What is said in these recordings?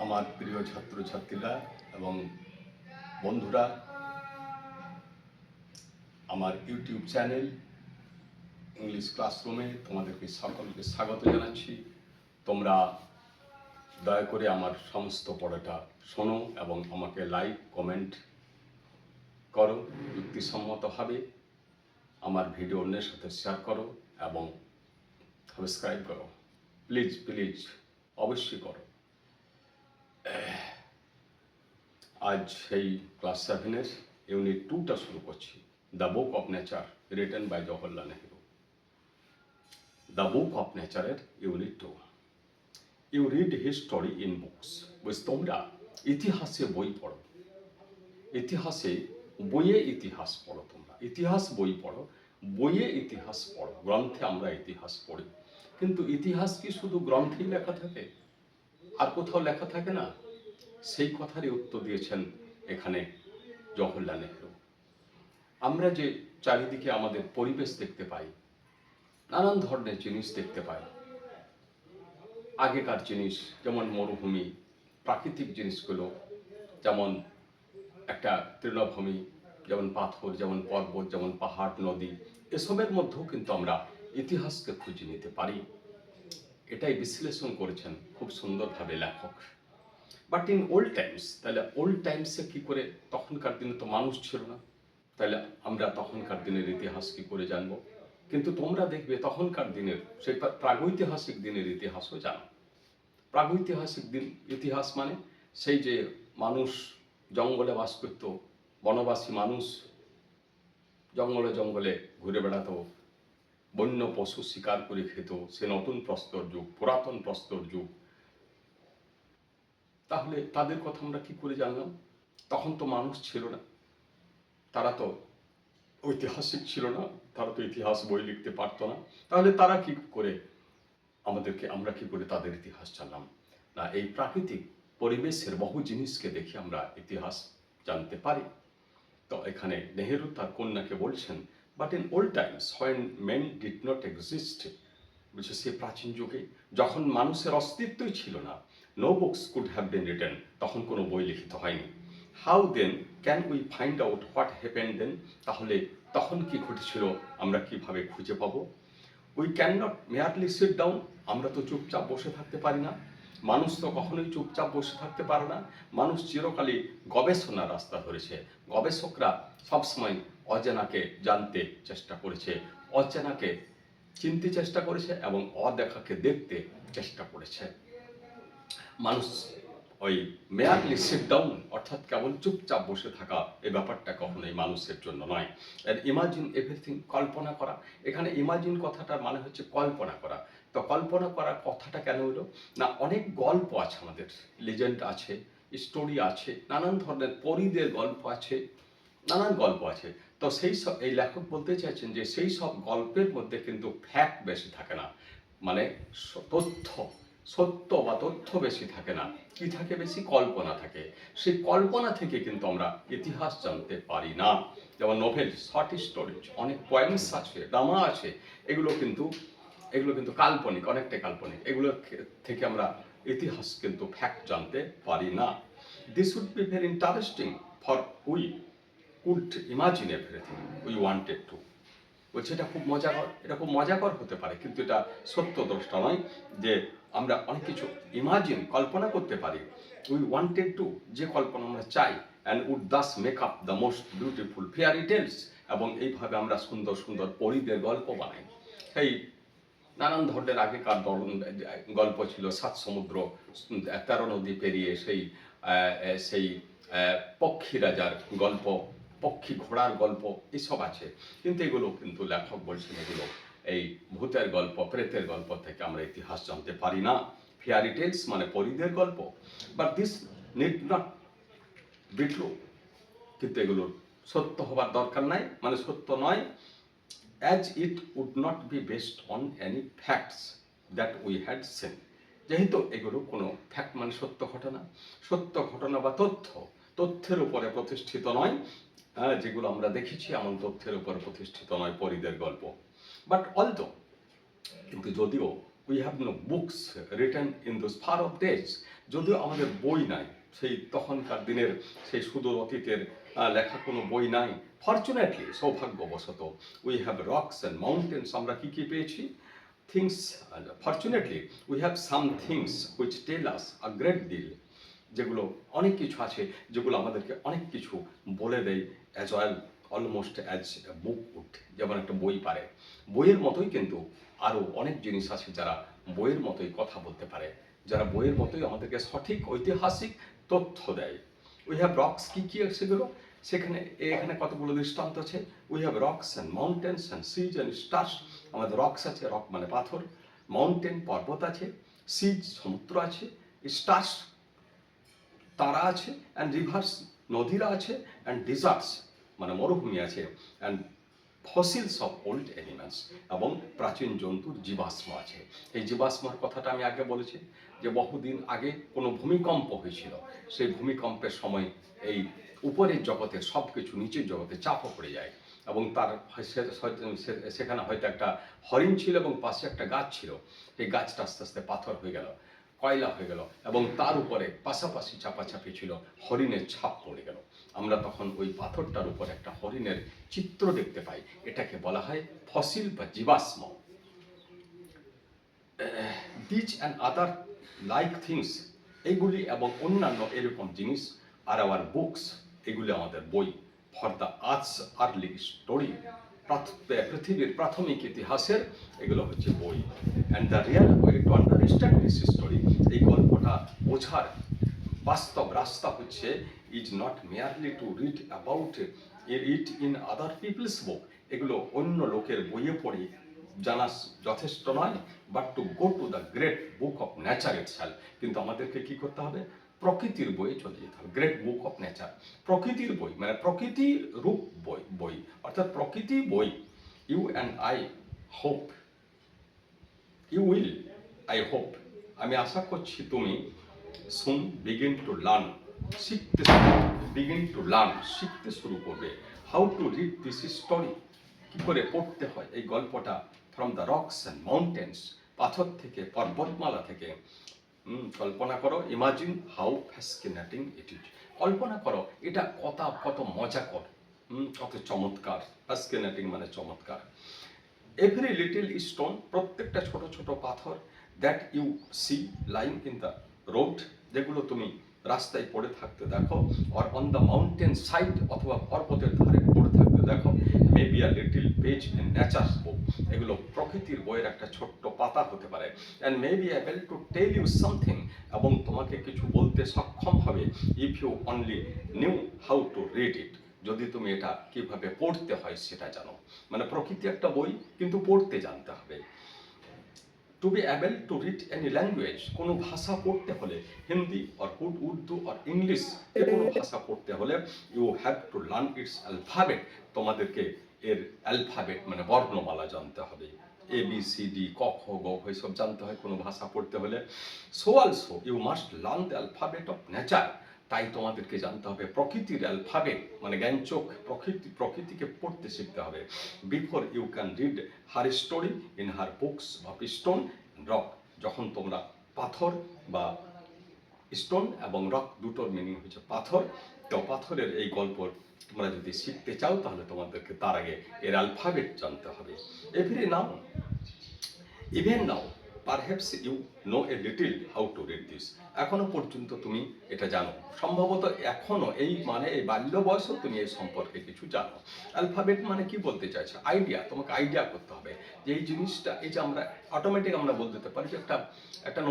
আমার প্রিয় ছাত্রছাত্রীরা এবং বন্ধুরা, আমার ইউটিউব চ্যানেল ইংলিশ ক্লাসরুমে তোমাদেরকে সকলকে স্বাগত জানাচ্ছি। তোমরা দয়া করে আমার সমস্ত পড়াটা শোনো এবং আমাকে লাইক কমেন্ট করো, যুক্তিসম্মতভাবে আমার ভিডিও অন্যের সাথে শেয়ার করো এবং সাবস্ক্রাইব করো। প্লিজ প্লিজ অবশ্যই করো। আজ সেই ক্লাস 7-এর ইউনিট 2টা শুরু করছি। The book of nature, written by Jawaharlal Nehru. The book of নেচারের unit 2। You read history in books. বুঝ তোমরা ইতিহাসে বই পড়ো, ইতিহাসে বইয়ে ইতিহাস পড়ো। তোমরা ইতিহাস বই পড়ো, বইয়ে ইতিহাস পড়ো। গ্রন্থে আমরা ইতিহাস পড়ি, কিন্তু ইতিহাস কি শুধু গ্রন্থেই লেখা থাকে, আর কোথাও লেখা থাকে না? সেই কথারই উত্তর দিয়েছেন এখানে জওহরলাল নেহরু। আমরা যে চারিদিকে আমাদের পরিবেশ দেখতে পাই, নানান ধরনের জিনিস দেখতে পাই। আগেকার জিনিস যেমন মরুভূমি, প্রাকৃতিক জিনিসগুলো যেমন একটা তৃণভূমি, যেমন পাথর, যেমন পর্বত, যেমন পাহাড়, নদী, এসবের মধ্যেও কিন্তু আমরা ইতিহাসকে খুঁজে নিতে পারি। এটাই বিশ্লেষণ করেছেন খুব সুন্দরভাবে লেখক। বাট ইন ওল্ড টাইমস, তাহলে ওল্ড টাইমসে কী করে? তখনকার দিনে তো মানুষ ছিল না, তাহলে আমরা তখনকার দিনের ইতিহাস কী করে জানব? কিন্তু তোমরা দেখবে তখনকার দিনের সেই প্রাগৈতিহাসিক দিনের ইতিহাসও জানো। প্রাগৈতিহাসিক দিন ইতিহাস মানে সেই যে মানুষ জঙ্গলে বাস করত, বনবাসী মানুষ জঙ্গলে জঙ্গলে ঘুরে বেড়াতো, বন্য পশু শিকার করে খেত। সে নতুন প্রস্তর যুগ, পুরাতন প্রস্তর যুগ। তাহলে তাদের কথা আমরা কি করে জানলাম? তখন তো মানুষ ছিল না, তারা তো ঐতিহাসিক ছিল না, তারা তো ইতিহাস বই লিখতে পারতো না। তাহলে তারা কি করে আমরা কি করে তাদের ইতিহাস জানলাম? না, এই প্রাকৃতিক পরিবেশের বহু জিনিসকে দেখে আমরা ইতিহাস জানতে পারি। তো এখানে নেহেরু তার কন্যাকে বলছেন, but in old times when men did not exist, বলছে সে প্রাচীন যুগে যখন মানুষের অস্তিত্বই ছিল না, no books could have been written, তখন কোনো বই লিখিত হয়নি। How then can we find out what happen then, তাহলে তখন কি ঘটেছিল আমরা কিভাবে খুঁজে পাবো? We can not merely sit down, আমরা তো চুপচাপ বসে থাকতে পারি না। মানুষ তো কখনোই চুপচাপ বসে থাকতে পারে না। মানুষ চিরকালই গবেষণার রাস্তা ধরেছে। গবেষকরা সবসময় অজানাকে জানতে চেষ্টা করেছে, অচেনাকে চিনতে চেষ্টা করেছে এবং অদেখাকে দেখতে চেষ্টা করেছে। মানুষ ওই মেয়ারলি সিট ডাউন, অর্থাৎ কেবল চুপচাপ বসে থাকা, এই ব্যাপারটা কখনোই মানুষের জন্য নয়। ইমাজিন এভরিথিং, কল্পনা করা। এখানে ইমাজিন কথাটার মানে হচ্ছে কল্পনা করা। তো কল্পনা করা কথাটা কেন হলো? না, অনেক গল্প আছে, আমাদের লিজেন্ড আছে, স্টোরি আছে, নানান ধরনের পরীদের গল্প আছে, নানান গল্প আছে। তো সেই সব এই লেখক বলতে চাইছেন যে সেই সব গল্পের মধ্যে কিন্তু ফ্যাক্ট বেশি থাকে না, মানে তথ্য, সত্য বা তথ্য বেশি থাকে না। কি থাকে বেশি? কল্পনা থাকে। সেই কল্পনা থেকে কিন্তু আমরা ইতিহাস জানতে পারি না। যেমন নোভেল, শর্ট স্টোরিজ, অনেক পয়েমস আছে, ড্রামা আছে, এগুলো কিন্তু কাল্পনিক, অনেকটাই কাল্পনিক। এগুলো থেকে আমরা ইতিহাস কিন্তু ফ্যাক্ট জানতে পারি না। This would be very interesting for we could imagine everything we wanted to. বলছে এটা খুব মজাকর, এটা খুব মজাকর হতে পারে, কিন্তু এটা সত্য দোষটা নয় যে আমরা অনেক কিছু ইমাজিন, কল্পনা করতে পারি। উই ওয়ান্টেড টু, যে কল্পনা আমরা চাই, and would thus make up the most beautiful fairy tales, এবং এইভাবে আমরা সুন্দর সুন্দর পরীদের গল্প বানাই। সেই নানান ধরনের আগেকার গল্প ছিল, 7 সমুদ্র 13 নদী পেরিয়ে সেই পক্ষী রাজার গল্প, পক্ষী ঘোড়ার গল্প, এসব আছে। কিন্তু এগুলো কিন্তু লেখক বলছেন এগুলো এই ভূতের গল্প, প্রেতের গল্প থেকে আমরা ইতিহাস জানতে পারি না। ফেয়ারি টেলস মানে পরীদের গল্প। But this need not be true, কিন্তু এগুলোর সত্য হবার দরকার নাই, মানে সত্য নয়। as it would not be based on any facts that we had seen, যেহেতু এগুলো কোনো ফ্যাক্ট মানে সত্য ঘটনা বা তথ্যের উপরে প্রতিষ্ঠিত নয়, যেগুলো আমরা দেখেছি এমন তথ্যের উপরে প্রতিষ্ঠিত নয় পরীদের গল্প। বাট অলদো, কিন্তু যদিও we have no books written in those far off days, যদিও আমাদের বই নাই, সেই তখনকার দিনের সেই সুদূর অতীতের লেখা কোনো বই নাই। ফর্চুনেটলি, সৌভাগ্যবশত, we have rocks and mountains, আমরা কী কী পেয়েছি? Things, fortunately we have some things which tell us a great deal, যেগুলো অনেক কিছু আছে যেগুলো আমাদেরকে অনেক কিছু বলে দেয়, as well almost as a book would, যেমন একটা বই পারে। বইয়ের মতোই কিন্তু আরও অনেক জিনিস আছে যারা বইয়ের মতোই কথা বলতে পারে, যারা বইয়ের মতোই আমাদেরকে সঠিক ঐতিহাসিক তথ্য দেয়। উই হ্যাভ রকস, কী কী সেগুলো? সেখানে এখানে কতগুলো দৃষ্টান্ত আছে। We have rocks and mountains and seas and stars, আমাদের রকস আছে, রক মানে পাথর, মাউন্টেন পর্বত আছে, সিজ সমুদ্র আছে, স্টার্স তারা আছে, অ্যান্ড রিভার্স নদীরা আছে, অ্যান্ড ডিজার্টস মানে মরুভূমি আছে, and fossils of old animals এবং প্রাচীন জন্তুর জীবাশ্ম আছে। এই জীবাশ্মর কথাটা আমি আগে বলেছি যে বহুদিন আগে কোনো ভূমিকম্প হয়েছিল, সেই ভূমিকম্পের সময় এই উপরের জগতের সব কিছু নিচের জগতে চাপা পড়ে যায়, এবং তার সেখানে হয়তো একটা হরিণ ছিল এবং পাশে একটা গাছ ছিল, এই গাছটা আস্তে আস্তে পাথর হয়ে গেল, কয়লা হয়ে গেল, এবং তার উপরে পাশাপাশি চাপাচাপি ছিল, হরিণের ছাপ পড়ে গেল। আমরা তখন ওই পাথরটার উপর একটা হরিণের চিত্র দেখতে পাই, এটাকে বলা হয় ফসিল বা জীবাশ্ম। These and other like things, এইগুলি এবং অন্যান্য এরকম জিনিস আর আওয়ার বুকস, এগুলি আমাদের বই। For the earth's early story, পৃথিবীর প্রাথমিক ইতিহাসের এগুলো হচ্ছে বই। And the real way to understand this story, এই গল্পটা বোঝার বাস্তব রাস্তা হচ্ছে is not merely to read about it in other people's book, এগুলো অন্য লোকের বইয়ে পড়ে জানা যথেষ্ট নয়, but to go to the great book of nature itself, কিন্তু আমাদেরকে কি করতে হবে? প্রকৃতির বইয়ে চলে যেতে হবে। গ্রেট বুক অফ নেচার, প্রকৃতির বই মানে প্রকৃতির রূপ বই অর্থাৎ প্রকৃতি বই। You and I hope, you will, I hope, আমি আশা করছি তুমি সুন বিগিন টু লার্ন, শিখতে শুরু করবে। How to read this story, কী করে পড়তে হয় এই গল্পটা। From the rocks and mountains, পাথর থেকে, পর্বতমালা থেকে। কল্পনা করো, imagine how fascinating it is, কল্পনা করো এটা কত মজাকর, কত চমৎকার। ফ্যাসিনেটিং মানে চমৎকার। এভরি লিটল স্টোন, প্রত্যেকটা ছোট ছোট পাথর, that you see lying in the road, যেগুলো তুমি রাস্তায় পড়ে থাকতে দেখো, or on the mountain side, অথবা পর্বতের ধারে পড়ে থাকতে দেখো, maybe a little page in nature's book, এগুলো প্রকৃতির বইয়ের একটা ছোট্ট পাতা হতে পারে। And maybe able to tell you something, এবং তোমাকে কিছু বলতে সক্ষম হবে, if you only knew how to read it, যদি তুমি এটা কিভাবে পড়তে হয় সেটা জানো। মানে প্রকৃতি একটা বই, কিন্তু পড়তে জানতে হবে। To be able to read any language, কোনো ভাষা পড়তে হলে, Hindi or Urdu or English, যে কোনো ভাষা পড়তে হলে, you have to learn its alphabet, তোমাদেরকে এর অ্যালফাবেট মানে বর্ণমালা জানতে হবে। এ বি সি ডি ক খ গ এসব জানতে হয় কোনো ভাষা পড়তে হলে। So also you must learn the alphabet of nature, তাই তোমাদেরকে জানতে হবে প্রকৃতির অ্যালফাবেট মানে জ্ঞানচোখ, প্রকৃতিকে পড়তে শিখতে হবে। Before you can read her story in her books of stone rock, যখন তোমরা পাথর বা স্টোন এবং রক দুটোর মিনিং হচ্ছে পাথর, তো পাথরের এই গল্প তোমরা যদি শিখতে চাও তাহলে তোমাদেরকে তার আগে এর অ্যালফাবেট জানতে হবে। Every now, even now, perhaps you know a little how to read this, এখনো পর্যন্ত তুমি এটা জানো, সম্ভবত এখনো এই মানে এই বাল্য বয়সও তুমি এই সম্পর্কে কিছু জানো। অ্যালফাবেট মানে কি বলতে চাইছো? আইডিয়া, তোমাকে আইডিয়া করতে হবে যে এই জিনিসটা, এই যে আমরা অটোমেটিক আমরা বলতে দিতে পারি যে একটা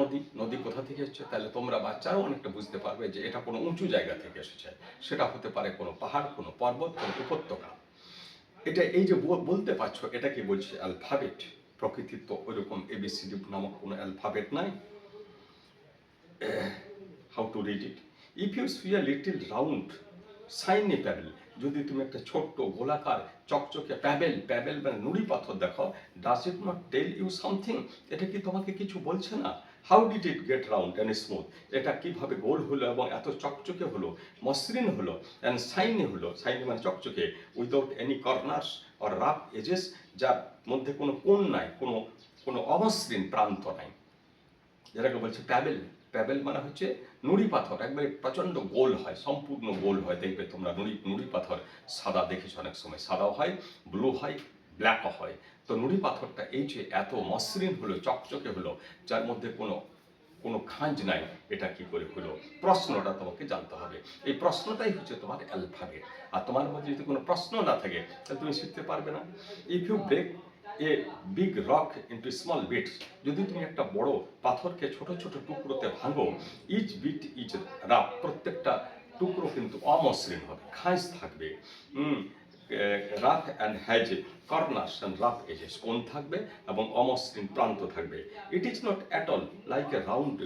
নদী কোথা থেকে এসেছে, তাহলে তোমরা বাচ্চারাও অনেকটা বুঝতে পারবে যে এটা কোনো উঁচু জায়গা থেকে এসেছে, সেটা হতে পারে কোনো পাহাড়, কোনো পর্বত, কোনো উপত্যকা। এটা এই যে বলতে পারছো, এটা কি বলছে? অ্যালফাবেট। প্রকৃতির তো ওইরকম এবিসিডি নামক কোনো অ্যালফাবেট নাই। How to read it, if you see a little round shiny pebble, যদি তুমি একটা ছোট্ট গোলাকার চকচকে প্যাবেল মানে নুড়ি পাথর দেখো, does it not tell you something, এটা কি তোমাকে কিছু বলছে না? How did it get round and smooth, এটা কিভাবে গোল হলো এবং এত চকচকে হলো, মসৃণ হলো, অ্যান্ড শাইনি হলো, শাইনি মানে চকচকে, without any corners or rough edges, যার মধ্যে কোনো কোণ নাই, কোনো কোনো অমসৃণ প্রান্ত নাই, যেটাকে বলছে প্যাবেল। প্যাবেল মানে হচ্ছে নুড়ি পাথর, একবারে প্রচণ্ড গোল হয়, সম্পূর্ণ গোল হয়। দেখবে তোমরা নুড়ি পাথর সাদা দেখেছো, অনেক সময় সাদাও হয়, ব্লু হয়, ব্ল্যাকও হয়। তো নুড়ি পাথরটা এই যে এত মসৃণ হলো, চকচকে হলো, যার মধ্যে কোনো কোনো খাঁজ নাই, এটা কি করে হলো? প্রশ্নটা তোমাকে জানতে হবে। এই প্রশ্নটাই হচ্ছে তোমার অ্যালফাবেট। আর তোমার মধ্যে যদি কোনো প্রশ্ন না থাকে তাহলে তুমি শিখতে পারবে না। If you break a big rock into small bits, যদি তুমি একটা বড় পাথরকে ছোট ছোট টুকরোতে ভাঙো, ইচ বিট ইচ রাফ, প্রত্যেকটা টুকরো কিন্তু অমসৃণ হবে, খাঁজ থাকবে। Rough and has corners and rough edges, কোণ থাকবে এবং অমসৃণ প্রান্ত থাকবে। It is not at all like a round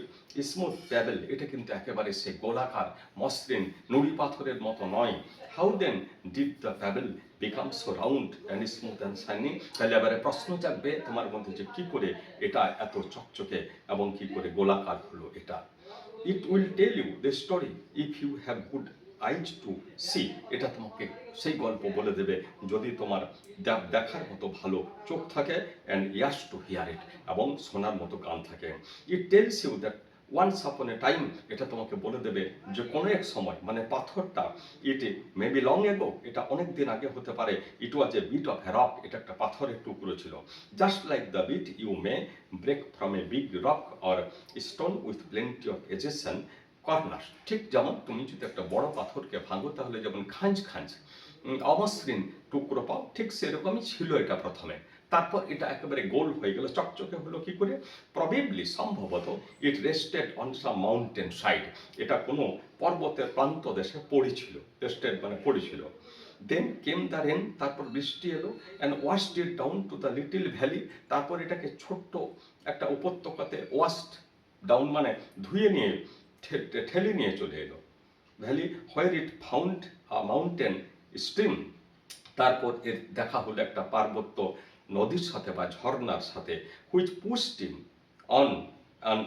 smooth pebble, এটা কিন্তু একেবারে সে গোলাকার মসৃণ নুড়ি পাথরের মতো নয়। How then did the pebble become so round and smooth and shiny, তাহলে এবারে প্রশ্ন জাগবে তোমার মধ্যে যে কী করে এটা এত চকচকে এবং কী করে গোলাকার হলো এটা। It will tell you the story if you have good eyes to see, এটা তোমাকে সেই গল্প বলে দেবে যদি তোমার দেখার মতো ভালো চোখ থাকে, and ears to hear it, এবং শোনার মতো কান থাকে। It tells you that once upon a time, এটা তোমাকে বলে দেবে যে কোনো এক সময়, মানে পাথরটা ইট মে বি লং এগো, এটা অনেক দিন আগে হতে পারে, it was a bit of a rock, এটা একটা পাথরের টুকরো ছিল। Just like the bit you may break from a big rock or stone with plenty of edges and corner, ঠিক যেমন তুমি যদি একটা বড় পাথরকে ভাঙো তাহলে যেমন খাঁজ খাঁজ অমসৃণ টুকরো পাও, ঠিক সেরকমই ছিল এটা প্রথমে। তারপর এটা একেবারে গোল হয়ে গেল, চকচকে হলো কি করে? প্রবেবলি, সম্ভবত, it rested on some mountain side, এটা কোনো পর্বতের প্রান্ত দেশে পড়েছিল। রেস্টেড মানে পড়েছিল। দেন কেম দ্য রেন, তারপর বৃষ্টি এলো, and washed it down to the little valley, তারপর এটাকে ছোট্ট একটা উপত্যকাতে ওয়াশড ডাউন মানে ধুয়ে নিয়ে ঠেলে নিয়ে চলে এলো। ভ্যালি হোয়ার ইট ফাউন্ড মাউন্টেন স্ট্রিম, তারপর এর দেখা হলো একটা পার্বত্য নদীর সাথে বা ঝর্ণার সাথে, which pushed him on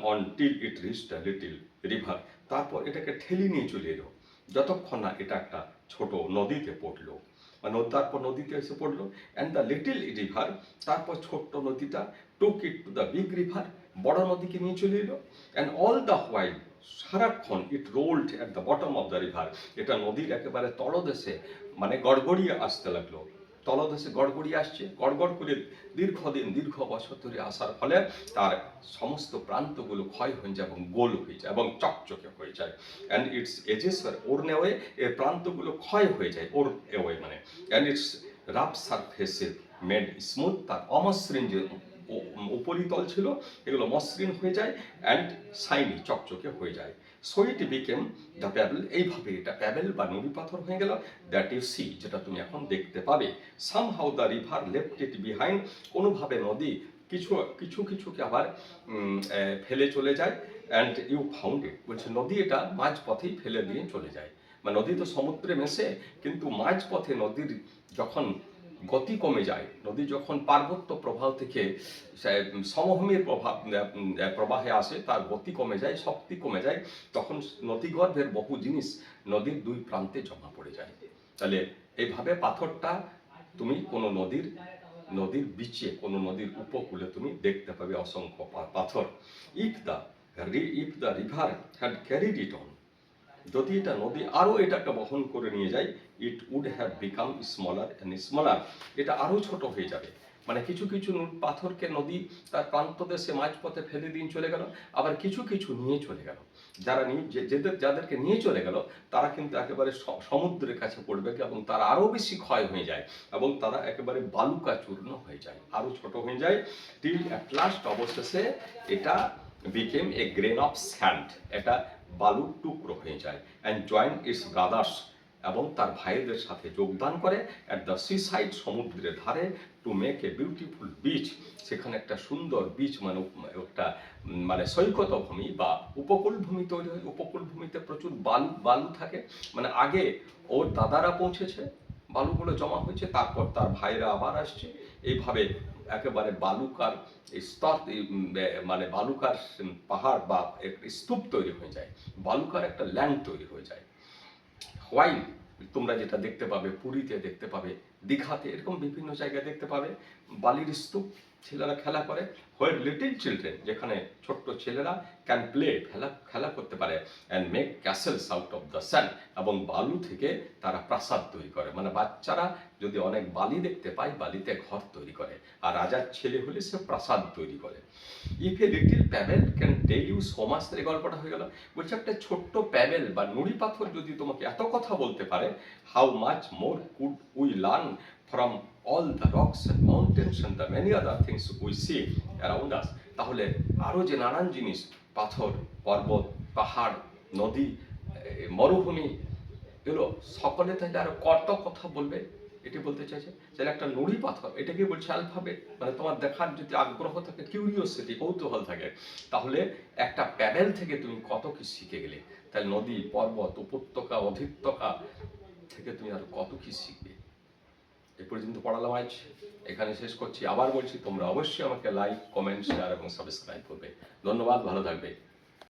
on till it reached a little river, তারপর এটাকে ঠেলে নিয়ে চলে এলো যতক্ষণ না এটা একটা ছোট নদীতে পড়লো, মানে তারপর নদীতে এসে পড়লো। অ্যান্ড দ্য লিটল রিভার, তারপর ছোট্ট নদীটা টুক ইট টু দ্য বিগ রিভার, বড় নদীকে নিয়ে চলে এলো। অ্যান্ড অল দ্য হোয়াইল, সারাক্ষণ it rolled at the bottom of the river, এটা নদীর একেবারে তলদেশে মানে গড়গড়িয়ে আসতে লাগলো। তলদেশে গড়গড়িয়ে আসছে, গড়গড় করে দীর্ঘদিন দীর্ঘ বছর ধরে আসার ফলে তার সমস্ত প্রান্তগুলো ক্ষয় হয়ে যায় এবং গোল হয়ে যায় এবং চকচকে হয়ে যায়। অ্যান্ড ইটস এজেস ওর নেওয়ে, এর প্রান্তগুলো ক্ষয় হয়ে যায়, ওর এওয়ে মানে, অ্যান্ড ইটস রাফ সারফেসে মেড স্মুথ, তার অমসৃণ যে উপরিতল ছিল এগুলো মসৃণ হয়ে যায়, অ্যান্ড শাইনি, চকচকে হয়ে যায়। সো ইট বিকেম দ্য প্যাবেল, এইভাবে এটা প্যাবেল বা নুড়ি পাথর হয়ে গেল, দ্যাট ইউ সি, যেটা তুমি এখন দেখতে পাবে। Somehow the river left it behind, কোনোভাবে নদী কিছুকে আবার ফেলে চলে যায়। অ্যান্ড ইউ ফাউন্ড ইট, বলছে নদী এটা মাঝপথেই ফেলে দিয়ে চলে যায়, মানে নদী তো সমুদ্রে মেশে, কিন্তু মাঝপথে নদীর যখন গতি কমে যায়, নদী যখন পার্বত্য প্রবাহ থেকে সমভূমির প্রবাহে আসে, তার গতি কমে যায়, শক্তি কমে যায়, তখন নদীগর্ভের বহু জিনিস নদীর দুই প্রান্তে জমা পড়ে যায়। তাহলে এইভাবে পাথরটা তুমি কোনো নদীর বিচে, কোনো নদীর উপকূলে তুমি দেখতে পাবে অসংখ্য পাথর। If the river had carried it on, যদি এটা নদী আরও এটাকে বহন করে নিয়ে যায়, it would have become smaller and smaller, এটা আরও ছোট হয়ে যাবে। মানে কিছু কিছু পাথরকে নদী তার প্রান্তদেশে মাঝপথে ফেলে দিয়ে চলে গেল, আবার কিছু কিছু নিয়ে চলে গেল। যাদেরকে নিয়ে চলে গেল তারা কিন্তু একেবারে সমুদ্রের কাছে পড়বে এবং তারা আরও বেশি ক্ষয় হয়ে যায় এবং তারা একেবারে বালুকা চূর্ণ হয়ে যায়, আরও ছোট হয়ে যায়, টিল অ্যাট লাস্ট, অবশেষে এটা became a grain of sand, এটা বালুর টুকরো হয়ে যায়। অ্যান্ড জয়েন ইটস ব্রাদার্স, এবং তার ভাইদের সাথে যোগদান করে অ্যাট দ্য সি সাইড, সমুদ্রের ধারে, to make a beautiful beach, সেখানে একটা সুন্দর বিচ মানে একটা মানে সৈকত ভূমি বা উপকূল ভূমি তৈরি হয়। উপকূল ভূমিতে প্রচুর বালু থাকে, মানে আগে ওর দাদারা পৌঁছেছে, বালুগুলো জমা হয়েছে, তারপর তার ভাইরা আবার আসছে, এইভাবে একেবারে বালুকার স্তর, মানে বালুকার পাহাড় বা স্তূপ তৈরি হয়ে যায়, বালুকার একটা ল্যান্ড তৈরি হয়ে যায়। হোয়াইল, তোমরা যেটা দেখতে পাবে পুরীতে দেখতে পাবে, দীঘাতে, এরকম বিভিন্ন জায়গায় দেখতে পাবে বালির স্তূপ, ছেলেরা খেলা করে, হোয়ার লিটল চিলড্রেন, যেখানে ছোট্ট ছেলেরা ক্যান প্লে, খেলা করতে পারে, and make castles out of the sand, এবং বালু থেকে তারা প্রাসাদ তৈরি করে। মানে বাচ্চারা যদি অনেক বালি দেখতে পায়, বালিতে ঘর তৈরি করে, আর রাজার ছেলে হলে সে প্রাসাদ তৈরি করে। If a little pebble can tell you so much, এই গল্পটা হয়ে গেল। বলছে একটা ছোট্ট প্যাবেল বা নুড়ি পাথর যদি তোমাকে এত কথা বলতে পারে, how much more could we learn from all the rocks and mountains and the many other things we see around us. তাহলে আরও যে নানান জিনিস, পাথর, পর্বত, পাহাড়, নদী, মরুভূমি, এগুলো সকলে তাহলে আরো কত কথা বলবে, এটি বলতে চাইছে। তাহলে একটা নুড়ি পাথর, এটাকে বলছে অ্যালফাবেট। মানে তোমার দেখার যদি আগ্রহ থাকে, কিউরিওসিটি, কৌতূহল থাকে, তাহলে একটা প্যাবেল থেকে তুমি কত কি শিখে গেলে। তাহলে নদী, পর্বত, উপত্যকা, অধিত্যকা থেকে তুমি আর কত কি শিখবে। এ পর্যন্ত পড়ালাম আজ, এখানে শেষ করছি। আবার বলছি, তোমরা অবশ্যই আমাকে লাইক, কমেন্ট, শেয়ার এবং সাবস্ক্রাইব করবে। ধন্যবাদ, ভালো থাকবে।